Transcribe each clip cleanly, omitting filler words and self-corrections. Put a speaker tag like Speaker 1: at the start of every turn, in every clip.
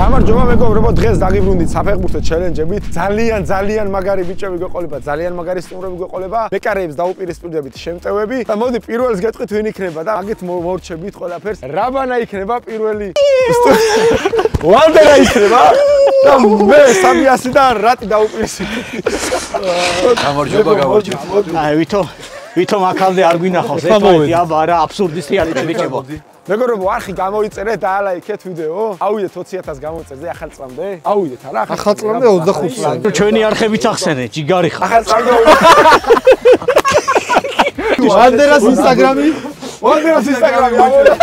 Speaker 1: გამარჯობა მეგობრებო, დღეს დაგიბრუნდით საფეხბურთო ჩელენჯებით. ძალიან მაგარი ბიჭები გვეყოლება, ძალიან მაგარი სტუმრები გვეყოლება. მეკარეებს დაუპირისპირდებით შემტევები და მოდი პირველს გეტყვით ვინ იქნება და აგეთ მორჩებით ყველაფერს. რაბანა იქნება პირველი. ვალდერა იქნება და მე 300-დან რატი დაუპირისპირდით.
Speaker 2: გამარჯობა. აი ვითომ აქამდე არ გვინახავს ერთმანეთი, აბა რა აბსურდის რეალიტეტი ბიჭებო.
Speaker 1: მეგობრებო, არხი გამოიწერეთ და ალაიქეთ ვიდეო. ავიდეთ 20,000 გამოწერზე ახალ წლამდე. ავიდეთ არა?
Speaker 3: ახალ წლამდე 25 წლამდე.
Speaker 2: ჩვენი არხებით ახსენეთ, ჯიგარი ხარ.
Speaker 1: ახალ წლამდე.
Speaker 3: ვანდერას ინსტაგრამი.
Speaker 1: ვანდერას ინსტაგრამი.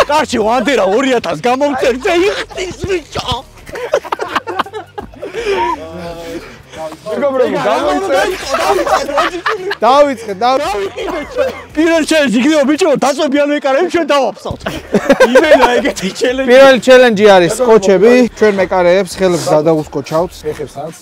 Speaker 2: კარჩი ვანდერა 2000 გამოწერზე იხტის ბიჭო.
Speaker 1: მეგობრებო, გამოიწერეთ.
Speaker 3: დავიწყე.
Speaker 2: პირველ ჩელენჯი გიო ბიჭო, დაწვებიან მეკარეებს ჩვენ დავაფსავთ. იმენა ეგეთი ჩელენჯი.
Speaker 3: პირველი ჩელენჯი არის სკოჩები. ჩვენ მეკარეებს ხელებს გადავუსკოჩავთ.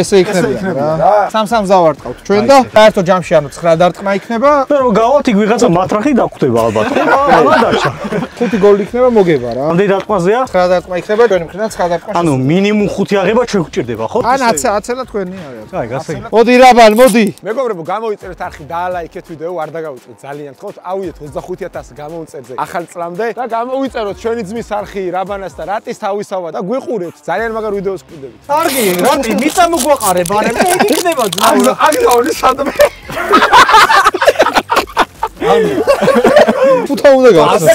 Speaker 3: ესე იქნება რა. სამ-სამს დავარტყავთ ჩვენ და საერთო ჯამში ანუ 9 დარტყმა იქნება.
Speaker 2: რომ გავალთ იქ ვიღაცა მატრახი დაგვხვდება ალბათ. ამა დარჩა.
Speaker 3: 5 გოლი იქნება მოგება რა.
Speaker 2: ამდენი დარტყმაზეა?
Speaker 3: 9 დარტყმა იქნება ჩვენი მხრიდან 9 დარტყმა.
Speaker 2: ანუ მინიმუმ 5 აღება ჩვენ გვჭირდება, ხო?
Speaker 3: ან 10-ლა თქვენი არის.
Speaker 2: აი, გასაგები.
Speaker 3: მოდი რაბან, მოდი.
Speaker 1: მეგობრებო, გამოიწერეთ არხი და ალაიქეთ ვიდეო, არ დაგავიწყოთ ძალიან თხოვთ. ავიდეთ 25,000 გამოუწერზე ახალ წლამდე და გამოიწეროთ ჩვენი ძმის არხი რაბანას და რატის თავისავა და გვიყურებთ. ძალიან მაგარ ვიდეოს გვყიდებით.
Speaker 3: კარგი, რატი მიწა მოგვაყარებ, არა მე იქნება ძმა.
Speaker 1: აგზავნე სადმე.
Speaker 3: ფუთა უნდა გავხსნა.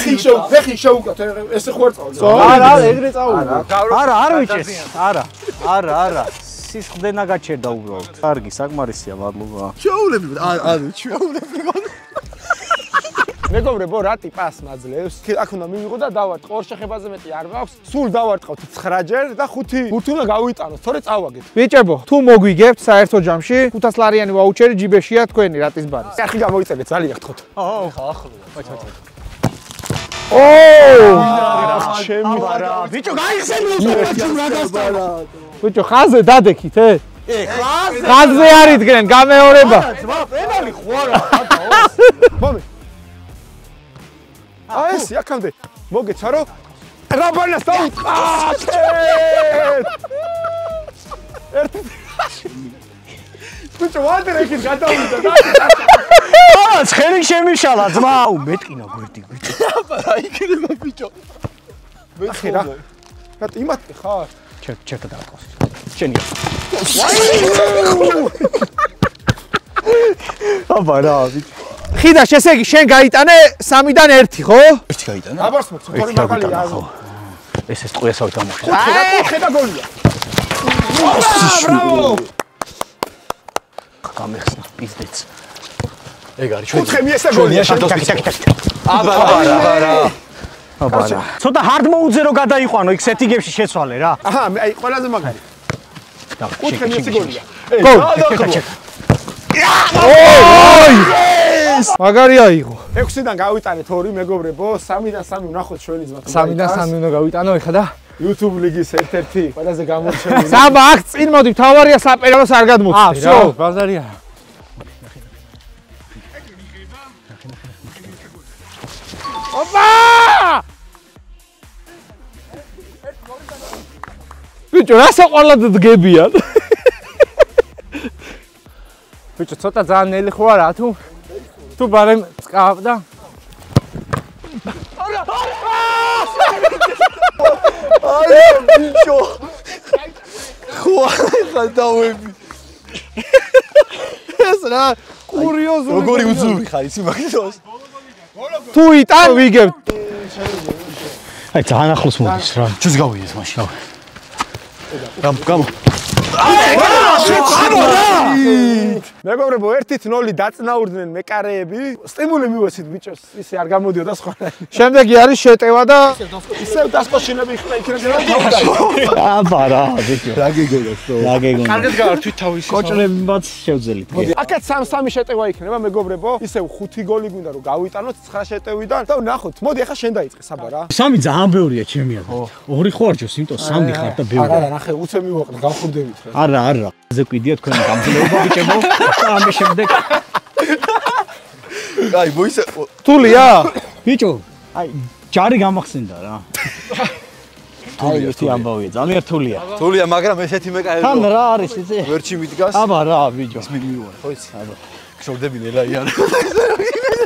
Speaker 1: ფეხი შევუკათ, ესე ხო არ წავიდა.
Speaker 3: არა, ეგრე წავიდა.
Speaker 2: არა, არ ვიჭეს. არა. სისხლდენა გაჩერდა უბრალოდ. კარგი, საკმარისია, მადლობა.
Speaker 1: მეგობრებო, რა ტიპას მაძლევს? აქ უნდა მივიღო და დავარტყო. ორ შეხებაზე მეტი არ მაქვს. სულ დავარტყავთ 9-ჯერ და 5 ბურთი უნდა გავიტანოთ. თორე წავაგეთ.
Speaker 3: ბიჭებო, თუ მოგვიგებთ საერთო ჯამში 500 ლარიანი ვაუჩერი ჯიბეშია თქვენი რატის ბარის.
Speaker 1: არხი გამოიწერეთ, ძალიან გთხოვთ.
Speaker 2: ხა ახლო.
Speaker 1: ჩემი
Speaker 2: ბიჭო, გაიხსენოს რა გასტანა.
Speaker 3: ბიჭო, ხაზზე დადექით, ხაზზე არ იდგნენ, გამეორება.
Speaker 2: ძმა, პენალი ხო არა?
Speaker 1: მომი. აი ეს აქამდე მოგეცა რომ რაბანას დავუწყათ. ერთი ბიჭო, ვანდერა იქით გადავიდა და
Speaker 2: აა, ცხელი შემიშალა, ძმა. აუ, მეტყინა გვერდი ბიჭო.
Speaker 1: რა იქნება ბიჭო? მეთქი რა. რა იმათი ხარ?
Speaker 2: ჩერტა დაყავს. შენი. აბა რა ბიჭო.
Speaker 3: ხიდა შესეგი შენ გაიტანე 3-დან 1, ხო?
Speaker 2: ერთი გაიტანა.
Speaker 1: აბარს მოხდა, თორე მაგალია.
Speaker 2: ეს ტყუესავით ამოხდა.
Speaker 1: ხედა გოლია.
Speaker 2: ბრავო! გამეხსნა პიზდეც. ეგ არის ჩვენ.
Speaker 1: უთხე მიესა გოლია.
Speaker 2: აბა რა. ცოტა hard mode-ზე რო გადაიყვანო, იქ setting-ებში შეცვალე რა.
Speaker 1: აჰა, აი ყველაზე მაგარი. უთხე მიესა გოლია.
Speaker 3: ოი! მაგარია იყო.
Speaker 1: 6-დან გავიტანეთ 2 მეგობრებო, 3-დან 3 ვნახოთ ჩვენი ძმა.
Speaker 3: 3-დან 3 უნდა გავიტანო ეხლა და
Speaker 1: YouTube ლიგის ერთ-ერთი ყველაზე გამორჩეული.
Speaker 3: საბა აქ წინ მოდი, თავარია საპერალოს არ გადმოწდი რა.
Speaker 2: всё, ბაზარია.
Speaker 3: ოპა! ბიჭო, რა საყვალად დგებიან? ბიჭო, ცოტა ძალიან ნელი ხო არა თუ ბარემ წკავ და
Speaker 1: აი ბიჭო. ხო ახლა დავები. ეს რა კურიოზული.
Speaker 2: როგორი უძური ხარ ისი მაგდოს?
Speaker 3: თუ იტან ვიგებ.
Speaker 2: აი ძალიან ახლოს მოდის რა. ჩვენს გავიდეს მაშინ. გამო.
Speaker 1: მეგობრებო, 1-0 დაწნაურდნენ მეკარეები. სტიმული მივეცით ბიჭოს, ისე არ გამოდიოდა სხვა.
Speaker 3: შემდეგი არის შეტევა და
Speaker 1: ისევ დასკოშინები იქნება.
Speaker 2: აბა რა ბიჭო. რა გეგონდა?
Speaker 1: კარგად გავართ თავისი.
Speaker 2: კოჭრებმაც შევძელით.
Speaker 1: აქაც 3-3 შეტევა იქნება მეგობრებო. ისევ 5 გოლი გვინდა რომ გავიტანოთ 9 შეტევიდან და ვნახოთ. მოდი ახლა შენ დაიწყე საბა რა.
Speaker 2: 3 ძალიან ბევრია ჩემი აზრით. 2 ხო არ ჯოს, იმიტომ 3 ხარ და ბევრი.
Speaker 1: არა, ნახე, უცე მივაყრე, გავხურდებით რა.
Speaker 2: არა. ზე კვიდია თქვენი გამძლეობა ბიჭებო. ამის შემდეგ.
Speaker 1: აი, მოისა
Speaker 3: თულია?
Speaker 2: ბიჭო, აი ჯარი გამახსენდა რა. რთულია. ეს ამბავია, ძალიან რთულია.
Speaker 4: რთულია, მაგრამ ესეთი მეკარე
Speaker 2: თან რა არის იცი?
Speaker 4: ვერჩი მიდგას.
Speaker 2: აბა რა ბიჭო.
Speaker 4: ეს მიგვივარ. ხო იცი? აბა. შორდები ნელაიან.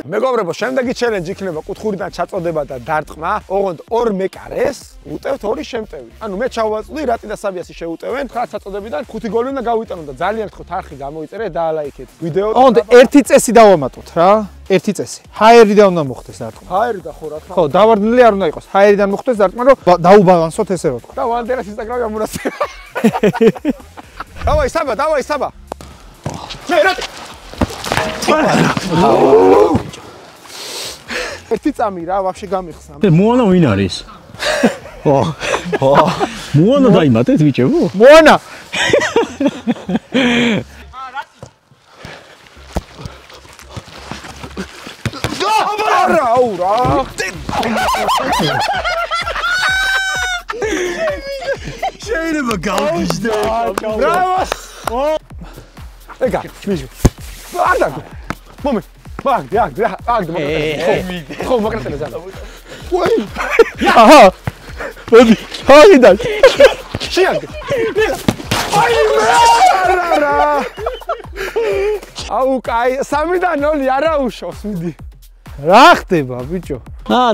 Speaker 1: მეგობრებო, შემდეგი ჩელენჯი იქნება კუთხურიდან ჩაწოდება და დარტყმა. ოღონდ ორ მეკარეს უტევთ ორი შემტევი. ანუ მე ჩავაწვდი, რატი და საბიასი შეუტევენ. 9 ჩაწოდებიდან 5 გოლი უნდა გავიტანოთ და ძალიან გთხოვთ არხი გამოიწერეთ და ალაიქეთ ვიდეო.
Speaker 3: ოღონდ ერთი წესი დავამატოთ რა. ერთი წესი. ჰაერიდან უნდა მოხდეს დარტყმა.
Speaker 1: ჰაერიდან ხო რა თქმა უნდა.
Speaker 3: ხო, დავარდნილი არ უნდა იყოს. ჰაერიდან მოხდეს დარტყმა, რომ დაუბალანსოთ ესე რა თქმა.
Speaker 1: და ვანდერას ინსტაგრამი ამონაცება. დავაი საბა, დავაი საბა. მე რა ერთი წამი რა, ვაფშე გამიხსნა.
Speaker 2: მოანა ვინ არის? ო. მოანა დაიმატეთ ბიჭებო?
Speaker 3: მოანა.
Speaker 1: აუ რა.
Speaker 4: შეიძლება გავგიჟდე.
Speaker 1: ბრავო. ეგა, ჩმიჟი. არ მომე. მაგდი, ხო, მაგრატელე ზადა. ვაი.
Speaker 3: აჰა. მოდი, ჰაიდან.
Speaker 1: შეაგდე. აი რა. აუ, კაი, 3-დან 0 არა უშავს, მიდი.
Speaker 3: რა ხდება, ბიჭო?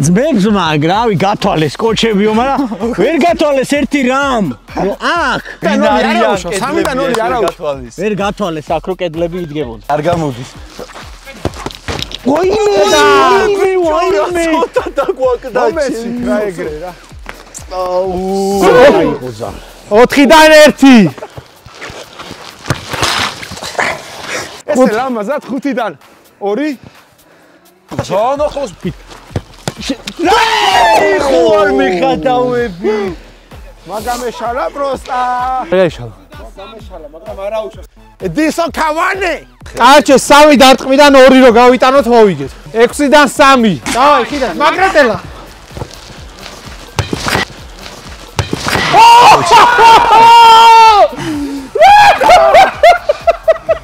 Speaker 2: ძმებს მაგრავი გათვალეს კოჩებიო, მაგრამ ვერ გათვალეს ერთი რამ. რომ აქ
Speaker 1: 3-დან 0 არა უშავს.
Speaker 2: ვერ გათვალეს აქ რო კედლები იდგებოდა.
Speaker 4: არ გამოდის.
Speaker 2: ვაიმე!
Speaker 4: ცოტა დაგვაკდა.
Speaker 1: მომეცი რა ეგრე რა.
Speaker 4: აუ.
Speaker 3: 4-დან 1.
Speaker 1: ესე ლამაზად 5-დან 2.
Speaker 4: ჯანო ხოს
Speaker 2: ხო არ მიხატავები.
Speaker 1: მაგამეშალა პროსტა.
Speaker 3: რა ეშალა?
Speaker 1: მაგამეშალა, მაგრამ არა უშავს. ედისონ კავანე.
Speaker 3: კარჩე 3 დარტყმიდან 2 რო გავიტანოთ მოვიგეთ. 6-დან 3. დავაი, ხიდან მაგრატელა.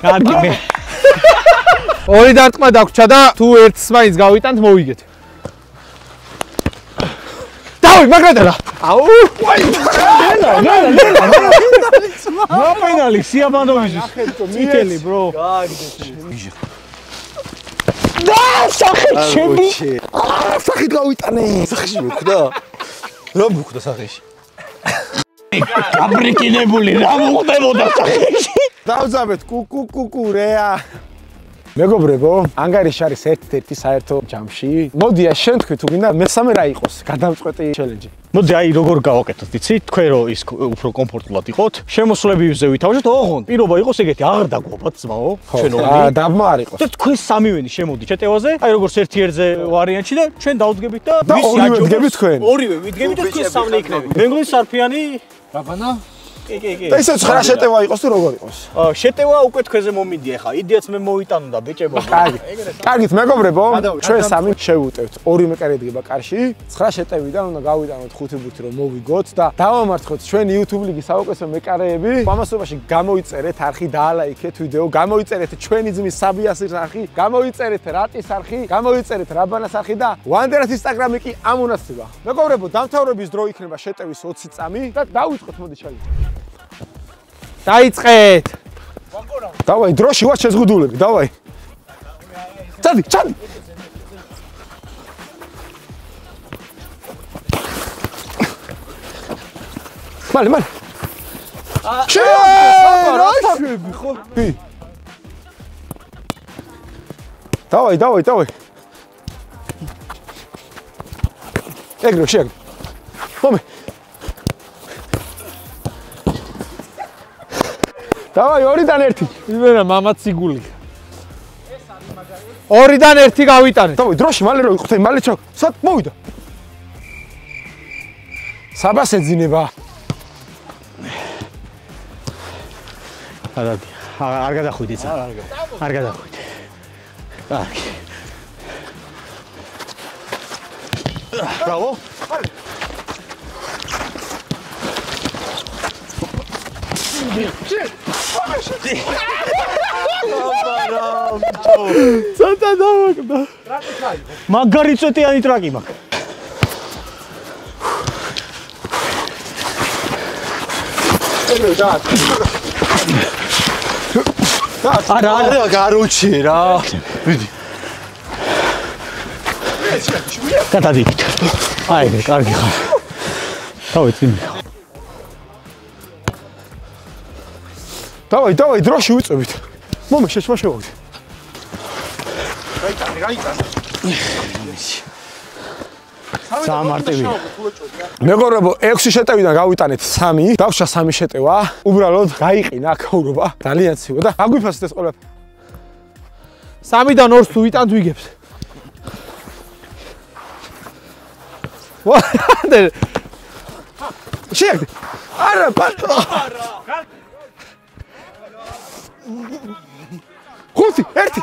Speaker 2: კარგი მე.
Speaker 3: 2 დარტყმა დაგვრჩა და თუ ერთს მაინც გავიტანთ მოვიგეთ. დავაი, მაგრატელა. აუ!
Speaker 2: რა პენალი სიამოვნებაში. წითელი bro.
Speaker 4: გაიგდე.
Speaker 2: და სახეში.
Speaker 4: სახით გავიტანე. სახში მოკდა. რა მოკდა სახში?
Speaker 2: გაბრიკინებული რა მოხდებოდა სახში?
Speaker 1: დავზაბეთ კუკუკუკუ რეა. მეგობრებო, ანგარიში არის ერთ-ერთი საერთო ჯამში. მოდი აი შენ თქვი თუ გინდა მესამე რა იყოს გადამწყვეტი ჩელენჯი.
Speaker 2: მოდი აი როგორ გავაკეთოთ, იცი? თქვენ რომ ის უფრო კომფორტულად იყოთ, შემოსვლებზე ვითავშოთ, ოღონდ პირობა იყოს ეგეთი, აღარ დაგვაბათ ძმაო, ჩვენ ორი.
Speaker 1: დაბმა არ იყოს.
Speaker 2: და თქვენ სამივენი შემოდი ჩეტევაზე, აი როგორც ერთი ერთზე ვარიანტში და ჩვენ დავდგებით და
Speaker 1: ორივე ვდგებით თქვენ.
Speaker 2: ორივე ვდგებით და თქვენ სამნე იქნებით. მე მგონი სარფიანი
Speaker 3: რაბანა?
Speaker 2: კი.
Speaker 1: და ისე ცხრა შეტევა იყოს თუ როგორ იყოს?
Speaker 2: შეტევა უკვე თქვენზე მომიდია ხა. იდეაც მე მოვიტანო და ბიჭებო.
Speaker 1: კარგი. კარგით მეგობრებო, ჩვენ სამი შევუტევთ. ორი მეკარე დგება კარში. 9 შეტევიდან უნდა გავიტანოთ 5 ბურთი რომ მოვიგოთ და დავამარცხოთ ჩვენი YouTube ლიგის საუკეთესო მეკარეები. ამასობაში გამოიწერეთ არხი, დაალაიქეთ ვიდეო, გამოიწერეთ ჩვენი ძმის საბიასის არხი, გამოიწერეთ რატის არხი, გამოიწერეთ რაბანას არხი და ვანდერას ინსტაგრამი კი ამონაცება. მეგობრებო, დამთავრების დრო იქნება შეტევის 20 წამი და დავიწყოთ მოდი ჩალენჯი.
Speaker 3: დაიწყეთ.
Speaker 1: დავაი, დროში ვარ შეზღუდულები, დავაი. წადი. მალე.
Speaker 3: რა ხო?
Speaker 1: დავაი. ეგრე შეაგდე. მომე. დავაი 2-დან 1.
Speaker 3: იმენა მამაც სიგული. 2-დან 1 გავიტანეთ.
Speaker 1: დავაი, დროში მალე რო იყვთე, მალე ჩავ. სად მოვიდა? საბას ეძინება.
Speaker 2: არ გადახვიდე ცა. არ გადახვიდე. კარგი. ბრავო.
Speaker 3: ცოტა დავაკდა.
Speaker 2: მაგარი წვეტიანი ტრაკი მაქვს.
Speaker 4: არა გარუჩი რა. ვიდი.
Speaker 2: გადადით. აი, კარგი ხარ. დავით.
Speaker 1: დავай, დროში ვიწევით. მომე შეშმაშევავდი.
Speaker 2: სამარტივია.
Speaker 1: მეგობრებო, 6 შეტევიდან გავიტანეთ 3, დავშა 3 შეტევა. უბრალოდ გაიყინა აქაურობა. ძალიან ცივა და აგვიფასეთ ეს ყველა.
Speaker 3: 3-დან 2-ს თუ ვიტანთ ვიგებს. ვადა. შეგ. არა, პატო. ხუთი, ერთი,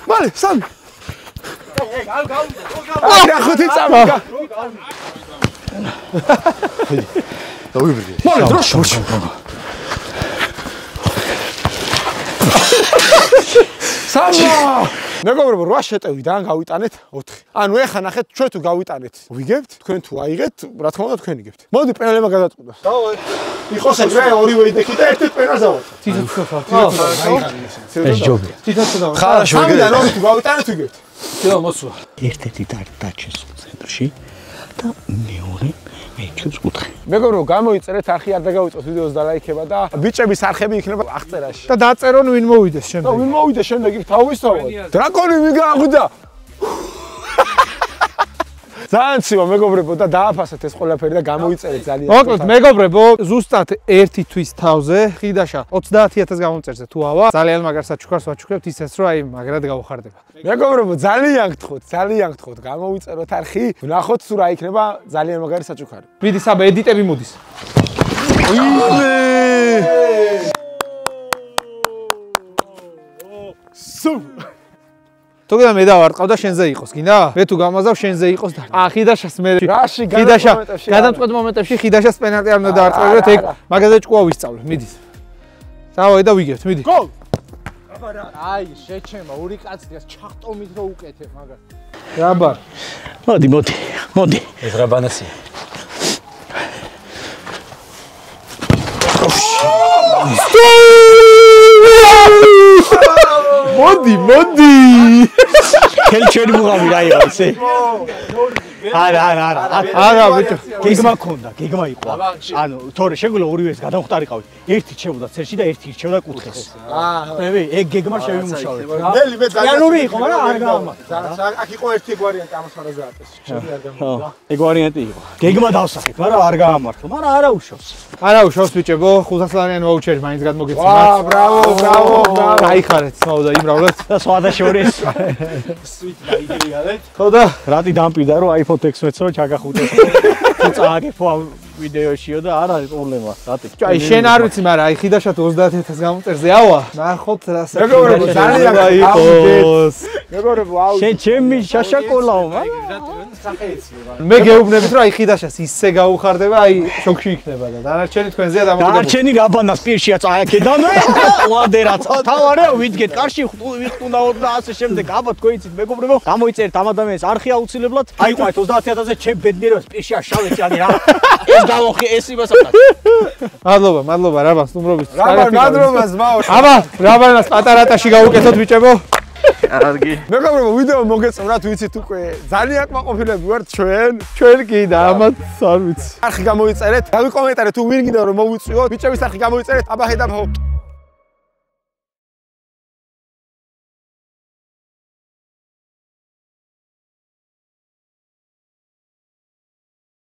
Speaker 3: მალე, 3. არა, ხუთი წამიგა.
Speaker 4: დავიბრუნე.
Speaker 1: მალე, დროში. სამა! მეგობრებო, 8 შეტევიდან გავიტანეთ 4. ანუ ეხა ნახეთ, ჩვენ თუ გავიტანეთ, ვიგებთ, თქვენ თუ აიღეთ, რა თქმა უნდა თქვენ იგებთ. მოდი პენალება გადაწყვეტოთ. დავაი. იყოს ეგრე ორივე იდექი და ერთი პენალს ავიღოთ.
Speaker 2: ეს ჯობია.
Speaker 1: ხარაში ვიგებთ. 3-დან 2 თუ გავიტანეთ, ვიგებთ.
Speaker 3: ძიო მოსვა.
Speaker 2: ერთ-ერთი დაჩეს ცენტრში და მეორე მეჩებს კუთხე.
Speaker 1: მეგობრებო, გამოიწერეთ, არხი არ დაგავიწყოთ ვიდეოს და ლაიქება და ბიჭების არხები იქნება აღწერაში.
Speaker 3: და დაწერონ ვინ მოვიდეს
Speaker 1: და
Speaker 3: შემდეგ.
Speaker 1: ვინ მოვიდეს შემდეგ იქ თავისთავად. დრაკონი მიგაღვდა. ძალიან ცივა მეგობრებო და დააფასეთ ეს ყველაფერი და გამოიწერეთ ძალიან.
Speaker 3: მოკლედ მეგობრებო, ზუსტად 1 თვის თავზე ხიდაშა 30000 გამომწერზე თუ ავა, ძალიან მაგარ საჩუქარს ვაჩუქებთ ისეს რომ აი მაგრად გავხარდება.
Speaker 1: მეგობრებო, ძალიან გთხოვთ, გამოიწეროთ არხი, ვნახოთ თუ რა იქნება ძალიან მაგარი საჩუქარი.
Speaker 3: მიდი საბა ედიტები მოდის. თუგა მე დავარტყავ და შენზე იყოს, გინდა? მე თუ გამაზავ შენზე იყოს და ხიდაშას მე
Speaker 1: რაში
Speaker 3: გადამწყვეტ მომენტებში ხიდაშას პენალტი არ უნდა დაარტყევოთ, ეგ მაგაზე ჭკუა ვისწავლე, მიდის. დავაი და ვიგებთ, მიდი.
Speaker 1: გოლ!
Speaker 3: აი, შეჩემა, ორი კაცდიას ჩახტომით რო უკეთებ მაგას. რაბარ.
Speaker 2: მოდი.
Speaker 4: ეს რა ბანასია?
Speaker 3: მოდი.
Speaker 2: ქელჩერი მუღამი რა იყო ესე? არა, ბიჭო. გეგმა ქონდა, გეგმა იყო. ანუ თორე შეგვიძლია ორივეს გადავხტარიყავით. ერთი რჩებოდა ცერში და ერთი რჩებოდა კუთხეს. მე ეგ გეგმა შევიმუშავეთ.
Speaker 1: ნელი მე
Speaker 2: ძალიან იყო, მაგრამ არ გაამართლა.
Speaker 1: აქ იყო ერთი ვარიანტი ამას ფარაზაატეს. შევი არ გამო.
Speaker 2: ეგ ვარიანტი იყო. გეგმა დავსახეთ, მაგრამ არ გაამართლა, მაგრამ არა უშავს.
Speaker 3: არა უშავს ბიჭებო, 500-ლიანი ვაუჩერი მაინც გადმოგეცემათ.
Speaker 1: ვა, ბრავო.
Speaker 3: გაიხარეთ, სმაუდა იმრავლეთ.
Speaker 2: და სხვა შორის.
Speaker 4: სვით დაიგრიალეთ.
Speaker 3: ხო და
Speaker 2: რატი დამპირდა რომ iPhone 16-ს რო ჩაგახუტეს. თუ წააგებო ამ ვიდეოშიო და არ არის პრობლემა, რატი?
Speaker 3: აი შენ არ ვიცი, მაგრამ აი ხიდაშა თუ 30000 გამომწერზე ავა. ნახოთ რა საქმეა.
Speaker 1: მეგობრებო, ძალიან
Speaker 3: გაიყოს.
Speaker 1: მეგობრებო, აუ.
Speaker 2: შენ ჩემი შაშაკოლაო, მაგრამ
Speaker 3: მე გეუბნებით რომ აი ხიდაშას ისე გაუხარდება, აი შოქში იქნება და დანარჩენი თქვენზეა დამოკიდებული.
Speaker 2: დანარჩენი რაბანას პირშია წააკედან და ვადერაც. თავარია ვიდგეთ კარში ვიხტუნდაოთ და ასე შემდეგ. აბა თქვენ იცით მეგობრებო, გამოიწერეთ ამ ადამიანის არხი აუცილებლად. აიყვეთ 30000-ზე ჩემ ბედნიერებას პირშია შავე ჭანი რა. ეს გავოხი ეს იმასაკაც.
Speaker 3: მადლობა რაბანს ნუმრობის.
Speaker 1: რაბანს მაო.
Speaker 3: აბა რაბანას პატარატაში გავუკეთოთ ბიჭებო.
Speaker 2: კარგი.
Speaker 1: მეგობრებო, ვიდეო მოგეწონათ, ვიცით უკვე ძალიან კმაყოფილები ვართ ჩვენ.
Speaker 3: ჩვენ კი და ამათ არ ვიცი.
Speaker 1: არხი გამოიწერეთ, დაგვიკომენტარეთ თუ ვინ გინდა რომ მოვიწვიოთ. ბიჭების არხი გამოიწერეთ. აბა ხედავ.